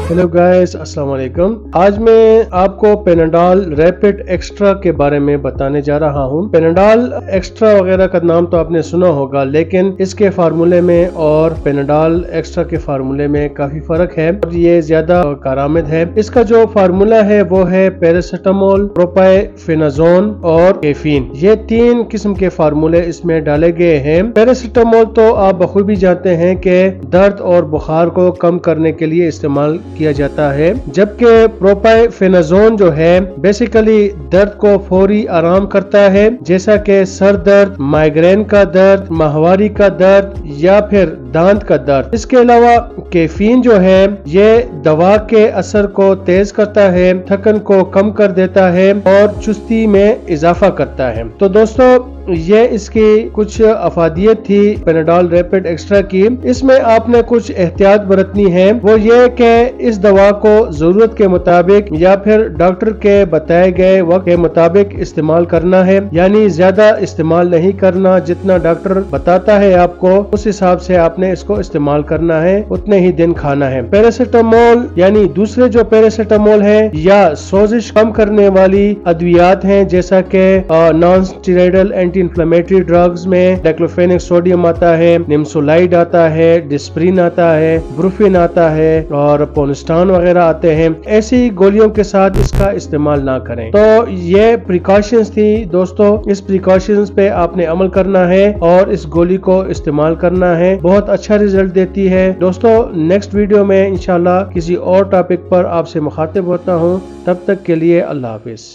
Hello guys, अस्सलाम वालेकुम। आज मैं आपको पेनाडॉल रैपिड एक्स्ट्रा के बारे में बताने जा रहा हूँ। पेनाडॉल एक्स्ट्रा वगैरह का नाम तो आपने सुना होगा, लेकिन इसके फार्मूले में और पेनाडॉल एक्स्ट्रा के फार्मूले में काफी फर्क है और ये ज्यादा कारआमद है। इसका जो फार्मूला है वो है पैरासिटामोल, प्रोपाइफेनाजोन और कैफीन। ये 3 किस्म के फार्मूले इसमें डाले गए हैं। पैरासिटामोल तो आप बखूबी जानते हैं कि दर्द और बुखार को कम करने के लिए इस्तेमाल किया जाता है, जबकि प्रोपाइफेनाजोन जो है बेसिकली दर्द को फौरी आराम करता है, जैसा कि सर दर्द, माइग्रेन का दर्द, माहवारी का दर्द या फिर दांत का दर्द। इसके अलावा कैफीन जो है ये दवा के असर को तेज करता है, थकन को कम कर देता है और चुस्ती में इजाफा करता है। तो दोस्तों, ये इसकी कुछ अफादियत थी पेनाडॉल रैपिड एक्स्ट्रा की। इसमें आपने कुछ एहतियात बरतनी है, वो ये कि इस दवा को जरूरत के मुताबिक या फिर डॉक्टर के बताए गए वक्त के मुताबिक इस्तेमाल करना है, यानी ज्यादा इस्तेमाल नहीं करना। जितना डॉक्टर बताता है आपको उस हिसाब से आपने इसको इस्तेमाल करना है, उतने ही दिन खाना है। पैरासिटामोल यानी दूसरे जो पैरासिटामोल है या सोजिश कम करने वाली अद्वियात हैं, जैसा कि non steroidal anti inflammatory drugs में डाइक्लोफेनेक सोडियम आता है, निम्सोलाइड आता है, डिस्प्रिन आता है, ब्रूफिन आता है और पोनिस्टान वगैरह आते हैं। ऐसी गोलियों के साथ इसका इस्तेमाल ना करें। तो ये प्रिकॉशंस थी दोस्तों, इस प्रिकॉशंस पे आपने अमल करना है और इस गोली को इस्तेमाल करना है। बहुत अच्छा रिजल्ट देती है। दोस्तों, नेक्स्ट वीडियो में इंशाल्लाह किसी और टॉपिक पर आपसे मुखातिब होता हूँ। तब तक के लिए अल्लाह हाफिज।